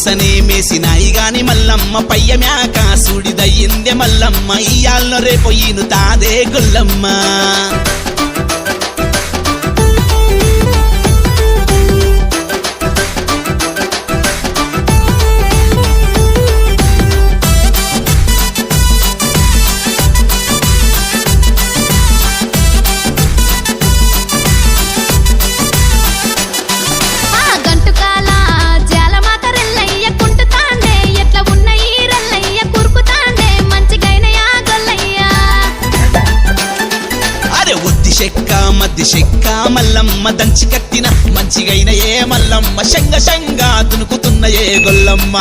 పూసనే మేసినాయి గాని మల్లమ్మ పయ్య మ్యాక సుడిదయ్యిందే మల్లమ్మ ఇయ్యాల్లో రేపు ఈను తాదే గొల్లమ్మ మద్ది చెక్క మల్లమ్మ దంచి కట్టిన మంచిగైన ఏ మల్లమ్మ శంగ శంగా దునుకుతున్న ఏ గొల్లమ్మ